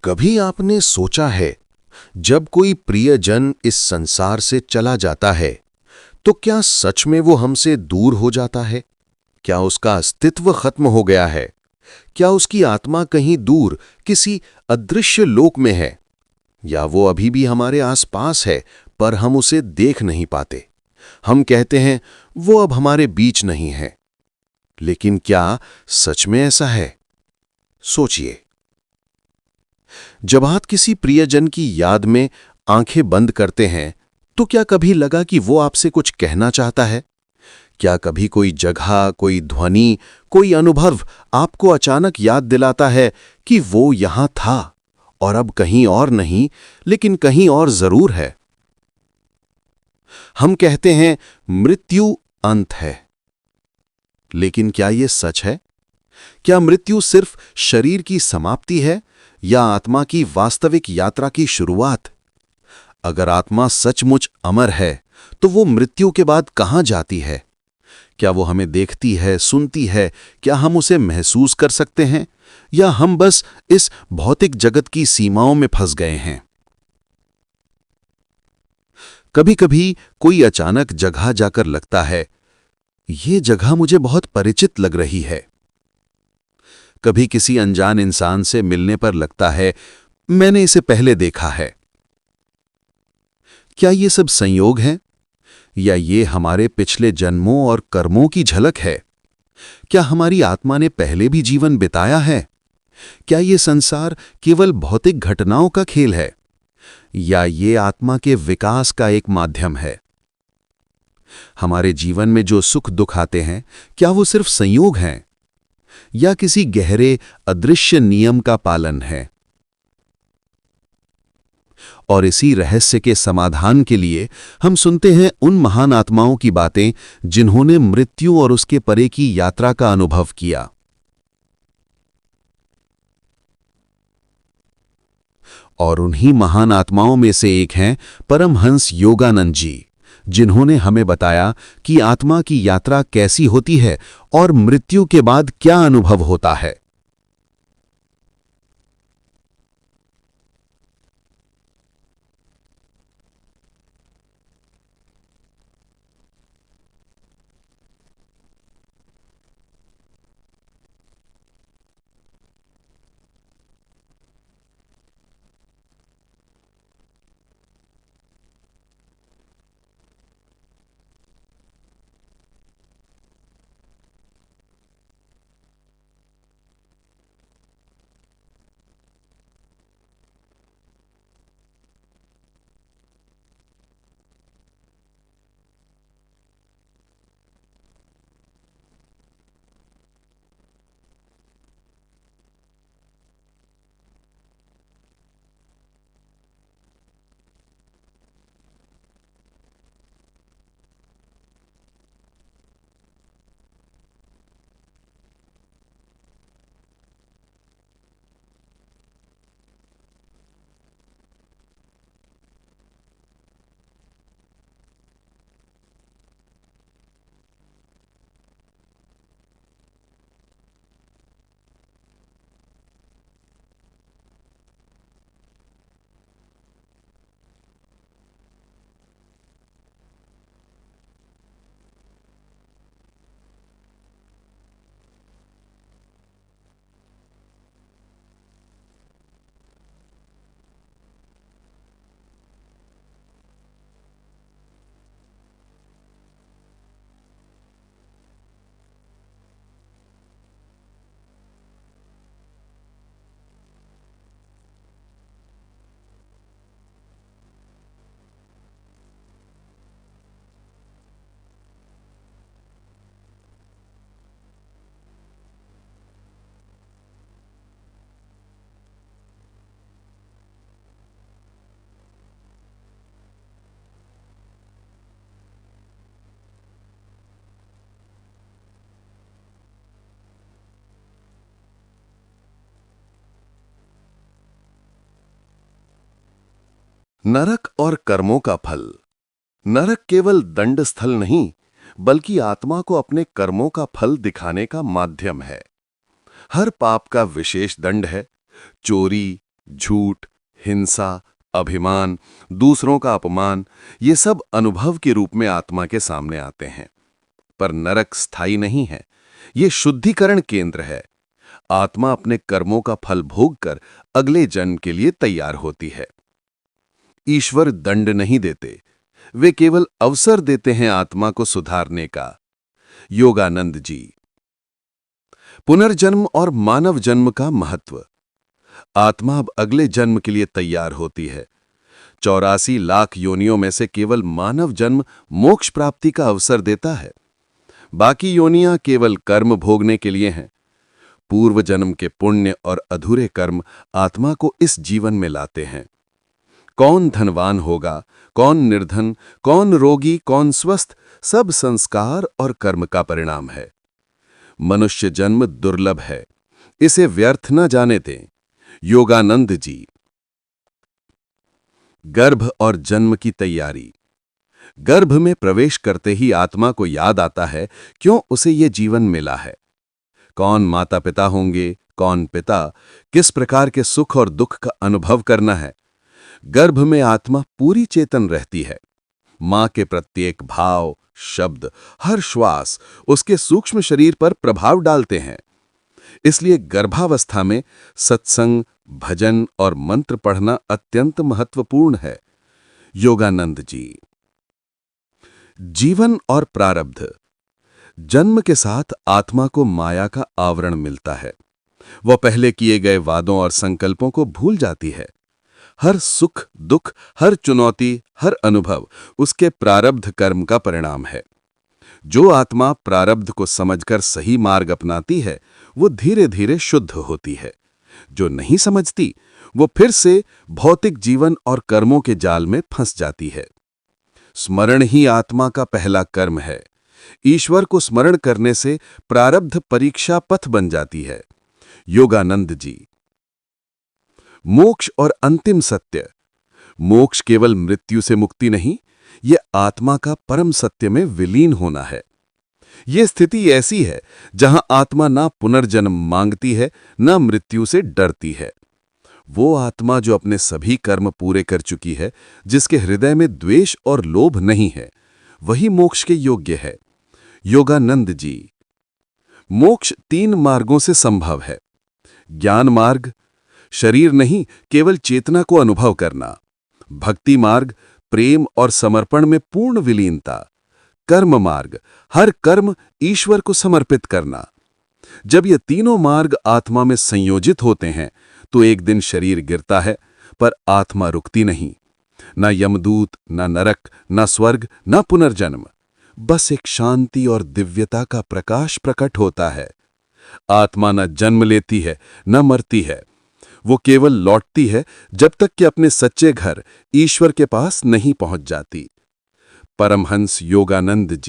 कभी आपने सोचा है, जब कोई प्रियजन इस संसार से चला जाता है तो क्या सच में वो हमसे दूर हो जाता है? क्या उसका अस्तित्व खत्म हो गया है? क्या उसकी आत्मा कहीं दूर किसी अदृश्य लोक में है? या वो अभी भी हमारे आसपास है, पर हम उसे देख नहीं पाते? हम कहते हैं वो अब हमारे बीच नहीं है, लेकिन क्या सच में ऐसा है? सोचिए। जब आप किसी प्रियजन की याद में आंखें बंद करते हैं, तो क्या कभी लगा कि वो आपसे कुछ कहना चाहता है? क्या कभी कोई जगह, कोई ध्वनि, कोई अनुभव आपको अचानक याद दिलाता है कि वो यहां था और अब कहीं और नहीं, लेकिन कहीं और जरूर है? हम कहते हैं मृत्यु अंत है, लेकिन क्या ये सच है? क्या मृत्यु सिर्फ शरीर की समाप्ति है या आत्मा की वास्तविक यात्रा की शुरुआत? अगर आत्मा सचमुच अमर है, तो वो मृत्यु के बाद कहां जाती है? क्या वो हमें देखती है, सुनती है? क्या हम उसे महसूस कर सकते हैं, या हम बस इस भौतिक जगत की सीमाओं में फंस गए हैं? कभी-कभी कोई अचानक जगह जाकर लगता है, ये जगह मुझे बहुत परिचित लग रही है। कभी किसी अनजान इंसान से मिलने पर लगता है, मैंने इसे पहले देखा है। क्या ये सब संयोग है, या ये हमारे पिछले जन्मों और कर्मों की झलक है? क्या हमारी आत्मा ने पहले भी जीवन बिताया है? क्या ये संसार केवल भौतिक घटनाओं का खेल है, या ये आत्मा के विकास का एक माध्यम है? हमारे जीवन में जो सुख दुख आते हैं, क्या वो सिर्फ संयोग हैं, या किसी गहरे अदृश्य नियम का पालन है? और इसी रहस्य के समाधान के लिए हम सुनते हैं उन महान आत्माओं की बातें जिन्होंने मृत्यु और उसके परे की यात्रा का अनुभव किया। और उन्हीं महान आत्माओं में से एक हैं परमहंस योगानंद जी, जिन्होंने हमें बताया कि आत्मा की यात्रा कैसी होती है और मृत्यु के बाद क्या अनुभव होता है। नरक और कर्मों का फल। नरक केवल दंड स्थल नहीं, बल्कि आत्मा को अपने कर्मों का फल दिखाने का माध्यम है। हर पाप का विशेष दंड है। चोरी, झूठ, हिंसा, अभिमान, दूसरों का अपमान, ये सब अनुभव के रूप में आत्मा के सामने आते हैं। पर नरक स्थायी नहीं है, ये शुद्धिकरण केंद्र है। आत्मा अपने कर्मों का फल भोगकर अगले जन्म के लिए तैयार होती है। ईश्वर दंड नहीं देते, वे केवल अवसर देते हैं आत्मा को सुधारने का। योगानंद जी। पुनर्जन्म और मानव जन्म का महत्व। आत्मा अब अगले जन्म के लिए तैयार होती है। 84 लाख योनियों में से केवल मानव जन्म मोक्ष प्राप्ति का अवसर देता है। बाकी योनियां केवल कर्म भोगने के लिए हैं। पूर्व जन्म के पुण्य और अधूरे कर्म आत्मा को इस जीवन में लाते हैं। कौन धनवान होगा, कौन निर्धन, कौन रोगी, कौन स्वस्थ, सब संस्कार और कर्म का परिणाम है। मनुष्य जन्म दुर्लभ है, इसे व्यर्थ न जाने दें। योगानंद जी। गर्भ और जन्म की तैयारी। गर्भ में प्रवेश करते ही आत्मा को याद आता है क्यों उसे ये जीवन मिला है। कौन माता पिता होंगे, कौन पिता, किस प्रकार के सुख और दुख का अनुभव करना है। गर्भ में आत्मा पूरी चेतन रहती है। मां के प्रत्येक भाव, शब्द, हर श्वास उसके सूक्ष्म शरीर पर प्रभाव डालते हैं। इसलिए गर्भावस्था में सत्संग, भजन और मंत्र पढ़ना अत्यंत महत्वपूर्ण है। योगानंद जी। जीवन और प्रारब्ध। जन्म के साथ आत्मा को माया का आवरण मिलता है। वह पहले किए गए वादों और संकल्पों को भूल जाती है। हर सुख दुख, हर चुनौती, हर अनुभव उसके प्रारब्ध कर्म का परिणाम है। जो आत्मा प्रारब्ध को समझकर सही मार्ग अपनाती है, वो धीरे धीरे शुद्ध होती है। जो नहीं समझती, वो फिर से भौतिक जीवन और कर्मों के जाल में फंस जाती है। स्मरण ही आत्मा का पहला कर्म है। ईश्वर को स्मरण करने से प्रारब्ध परीक्षा पथ बन जाती है। योगानंद जी। मोक्ष और अंतिम सत्य। मोक्ष केवल मृत्यु से मुक्ति नहीं, यह आत्मा का परम सत्य में विलीन होना है। यह स्थिति ऐसी है जहां आत्मा ना पुनर्जन्म मांगती है, ना मृत्यु से डरती है। वो आत्मा जो अपने सभी कर्म पूरे कर चुकी है, जिसके हृदय में द्वेष और लोभ नहीं है, वही मोक्ष के योग्य है। योगानंद जी। मोक्ष 3 मार्गों से संभव है। ज्ञान मार्ग, शरीर नहीं केवल चेतना को अनुभव करना। भक्ति मार्ग, प्रेम और समर्पण में पूर्ण विलीनता। कर्म मार्ग, हर कर्म ईश्वर को समर्पित करना। जब ये तीनों मार्ग आत्मा में संयोजित होते हैं तो एक दिन शरीर गिरता है, पर आत्मा रुकती नहीं। ना यमदूत, ना नरक, ना स्वर्ग, ना पुनर्जन्म, बस एक शांति और दिव्यता का प्रकाश प्रकट होता है। आत्मा न जन्म लेती है, न मरती है। वो केवल लौटती है जब तक कि अपने सच्चे घर ईश्वर के पास नहीं पहुंच जाती। परमहंस योगानंद जी।